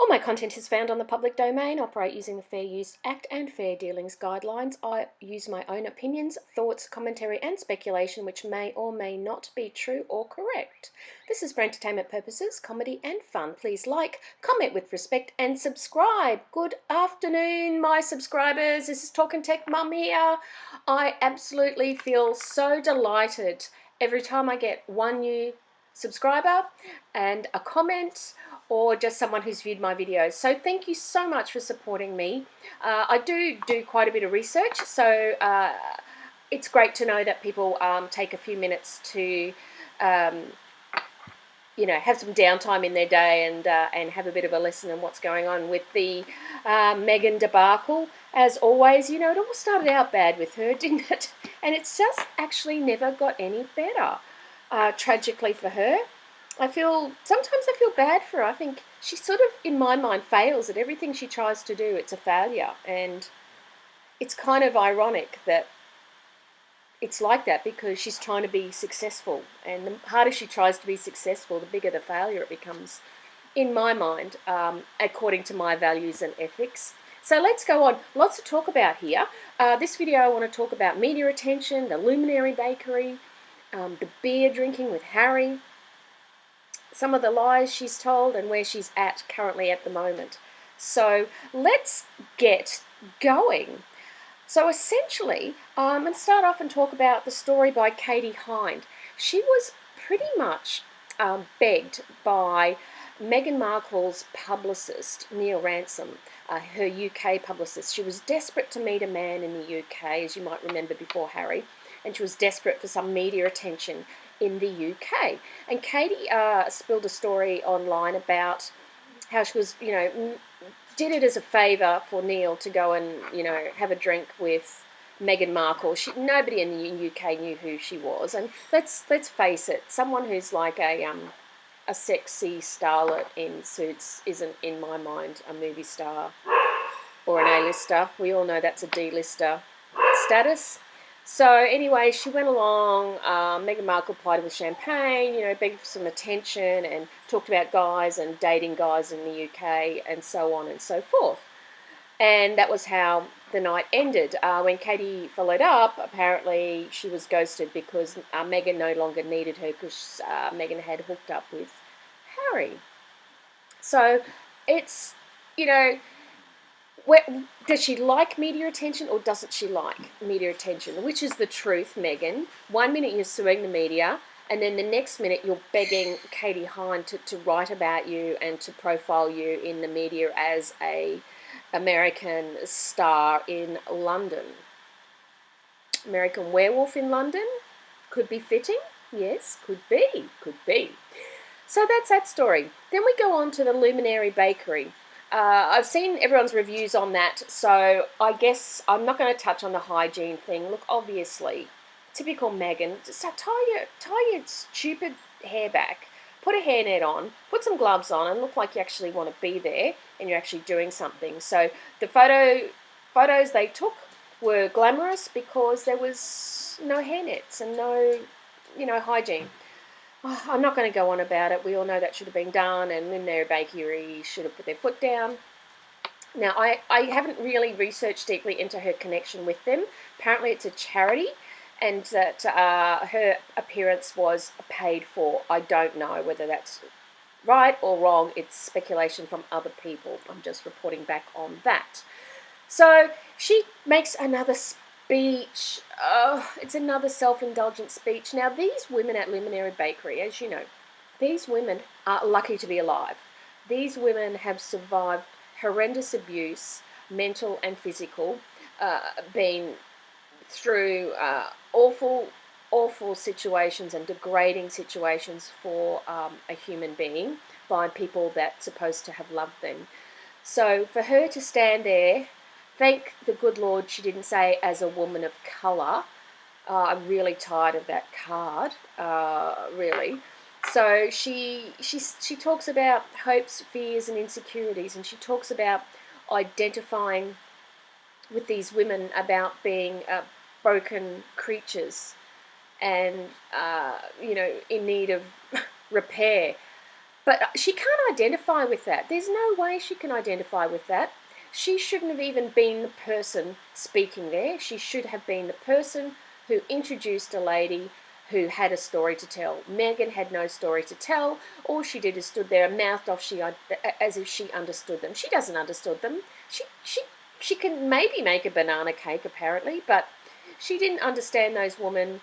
All my content is found on the public domain, operate using the Fair Use Act and Fair Dealings Guidelines. I use my own opinions, thoughts, commentary and speculation which may or may not be true or correct. This is for entertainment purposes, comedy and fun. Please like, comment with respect and subscribe. Good afternoon, my subscribers. This is Talkin' Tech Mum here. I absolutely feel so delighted every time I get one new subscriber and a comment or just someone who's viewed my videos. So thank you so much for supporting me. I do quite a bit of research, so it's great to know that people take a few minutes to have some downtime in their day and have a bit of a lesson in what's going on with the MeGain debacle. As always, it all started out bad with her, didn't it? And it's just actually never got any better, tragically for her. Sometimes I feel bad for her. I think she sort of, in my mind, fails at everything she tries to do. It's a failure. And it's kind of ironic that it's like that because she's trying to be successful. And the harder she tries to be successful, the bigger the failure it becomes, in my mind, according to my values and ethics. So let's go on. Lots to talk about here. This video I want to talk about media attention, the Luminary Bakery, the beer drinking with Harry, some of the lies she's told and where she's currently at the moment. So let's get going. So essentially, I'm going to start off and talk about the story by Katie Hind. She was pretty much begged by Meghan Markle's publicist, Neil Ransom, her UK publicist. She was desperate to meet a man in the UK, as you might remember, before Harry, and she was desperate for some media attention in the UK. And Katie spilled a story online about how she was, did it as a favour for Neil to go and, have a drink with Meghan Markle. Nobody in the UK knew who she was. And let's face it, someone who's like a sexy starlet in suits isn't, in my mind, a movie star or an A-lister. We all know that's a D-lister status. So anyway, she went along, Meghan Markle plied with champagne, begged for some attention and talked about guys and dating guys in the UK and so on and so forth. And that was how the night ended. When Katie followed up, apparently she was ghosted because Meghan no longer needed her because Meghan had hooked up with Harry. So it's, does she like media attention or doesn't she like media attention? Which is the truth, Meghan? 1 minute you're suing the media, and then the next minute you're begging Katie Hind to write about you and to profile you in the media as a American star in London. American Werewolf in London? Could be fitting. Yes, could be. So that's that story. Then we go on to the Luminary Bakery. I've seen everyone's reviews on that, so I guess I'm not going to touch on the hygiene thing. Look, obviously, typical Meghan, just tie your stupid hair back, put a hairnet on, put some gloves on, and look like you actually want to be there and you're actually doing something. So the photos they took were glamorous because there was no hairnets and no, hygiene. I'm not going to go on about it. We all know that should have been done, and Luminary Bakery should have put their foot down. Now, I haven't really researched deeply into her connection with them. Apparently it's a charity, and that her appearance was paid for. I don't know whether that's right or wrong. It's speculation from other people. I'm just reporting back on that. So she makes another speech. It's another self-indulgent speech. Now, these women at Luminary Bakery, as you know, these women are lucky to be alive. These women have survived horrendous abuse, mental and physical, been through awful situations and degrading situations for a human being by people that's supposed to have loved them. So for her to stand there, thank the good Lord she didn't say as a woman of colour. I'm really tired of that card, really. So she talks about hopes, fears and insecurities, and she talks about identifying with these women about being broken creatures and, in need of repair. But she can't identify with that. There's no way she can identify with that. She shouldn't have even been the person speaking there. She should have been the person who introduced a lady who had a story to tell. MeGain had no story to tell. All she did is stood there and mouthed off as if she understood them. She doesn't understand them. She can maybe make a banana cake, apparently, but she didn't understand those women.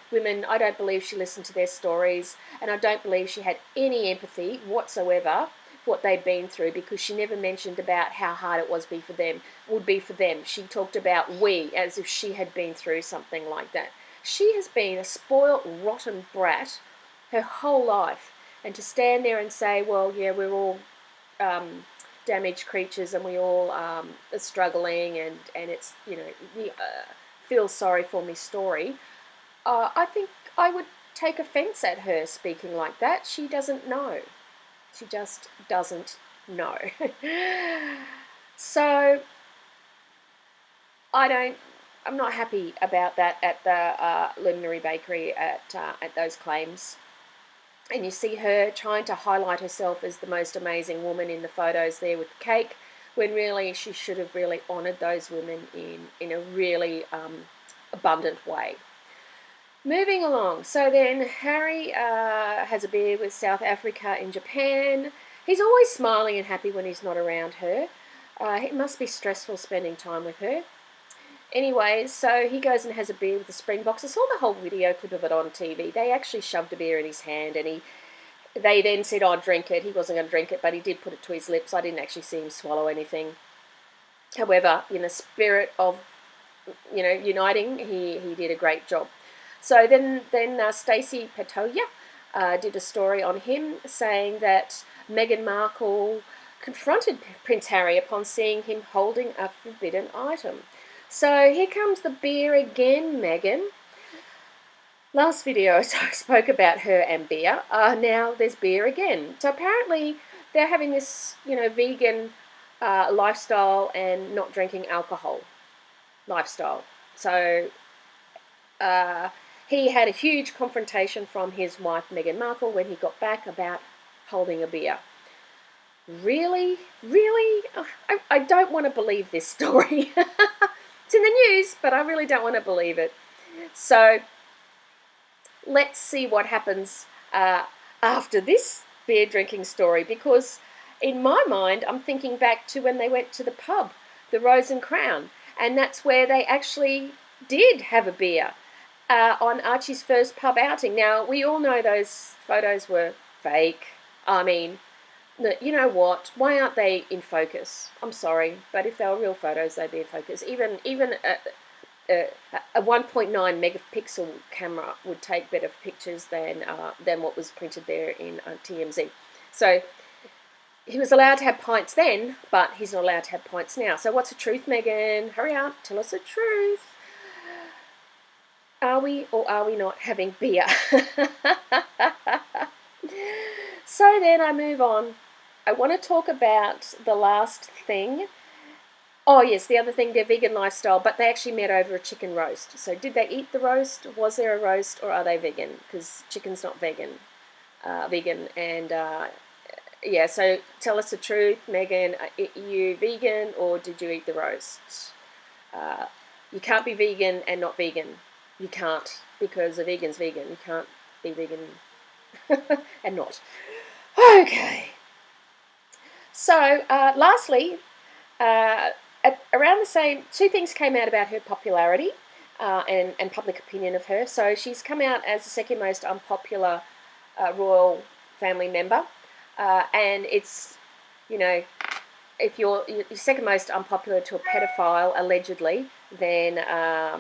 I don't believe she listened to their stories, and I don't believe she had any empathy whatsoever for what they'd been through, because she never mentioned about how hard it would be for them. She talked about we as if she had been through something like that. She has been a spoiled, rotten brat her whole life, and to stand there and say, well, yeah, we're all damaged creatures and we all are struggling, and it's, feel sorry for me story, I think I would take offence at her speaking like that. She doesn't know. She just doesn't know. So I'm not happy about that at the Luminary Bakery at those claims. And you see her trying to highlight herself as the most amazing woman in the photos there with the cake, when really she should have really honoured those women in a really abundant way. Moving along, so then Harry has a beer with South Africa in Japan. He's always smiling and happy when he's not around her. It must be stressful spending time with her. Anyways, so he goes and has a beer with the Springboks. I saw the whole video clip of it on TV. They actually shoved a beer in his hand, and they then said, "Oh, drink it." He wasn't going to drink it, but he did put it to his lips. I didn't actually see him swallow anything. However, in the spirit of, uniting, he did a great job. So then Stacey Patoya did a story on him, saying that Meghan Markle confronted Prince Harry upon seeing him holding a forbidden item. So here comes the beer again, Meghan. Last video I spoke about her and beer. Now there's beer again. So apparently they're having this, vegan lifestyle and not drinking alcohol lifestyle. So he had a huge confrontation from his wife, Meghan Markle, when he got back about holding a beer. Really? Really? I don't want to believe this story. It's in the news, but I really don't want to believe it. So let's see what happens after this beer drinking story, because in my mind, I'm thinking back to when they went to the pub, the Rose and Crown, and that's where they actually did have a beer on Archie's first pub outing. Now, we all know those photos were fake. I mean, you know what? Why aren't they in focus? I'm sorry, but if they were real photos, they'd be in focus. Even a 1.9 megapixel camera would take better pictures than what was printed there in TMZ. So he was allowed to have pints then, but he's not allowed to have pints now. So what's the truth, Meghan? Hurry up, tell us the truth. Are we or are we not having beer? So then I move on. I want to talk about the last thing. Oh yes, the other thing, their vegan lifestyle, but they actually met over a chicken roast. So did they eat the roast? Was there a roast, or are they vegan? Because chicken's not vegan. And yeah, so tell us the truth, Meghan. Are you vegan, or did you eat the roast? You can't be vegan and not vegan. You can't, because a vegan's vegan. You can't be vegan and not. Okay. So, lastly, around the same, two things came out about her popularity and public opinion of her. So she's come out as the second most unpopular royal family member, and it's, if you're second most unpopular to a pedophile, allegedly, then, I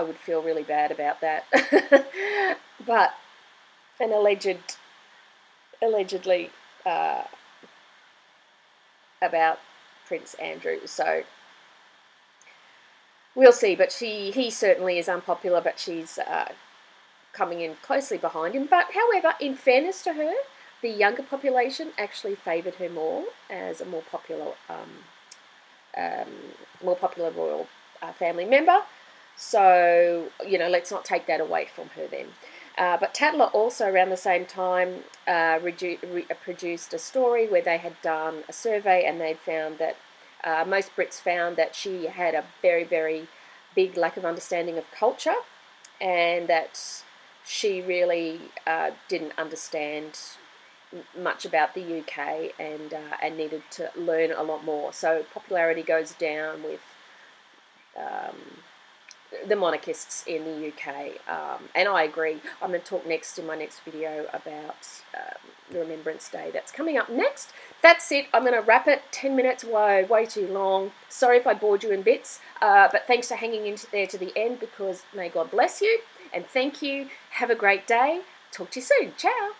would feel really bad about that. But an allegedly about Prince Andrew, so we'll see. But he certainly is unpopular, but she's coming in closely behind him. But however, in fairness to her, the younger population actually favoured her more as a more popular royal family member. So let's not take that away from her then. But Tatler also around the same time produced a story where they had done a survey, and they found that most Brits found that she had a very, very big lack of understanding of culture, and that she really didn't understand much about the UK, and needed to learn a lot more. So popularity goes down with um, the monarchists in the UK, and I agree. I'm going to talk next in my next video about the Remembrance Day that's coming up next. That's it. I'm going to wrap it. 10 minutes, way too long. Sorry if I bored you in bits, but thanks for hanging in there to the end, because may God bless you, and thank you. Have a great day. Talk to you soon. Ciao.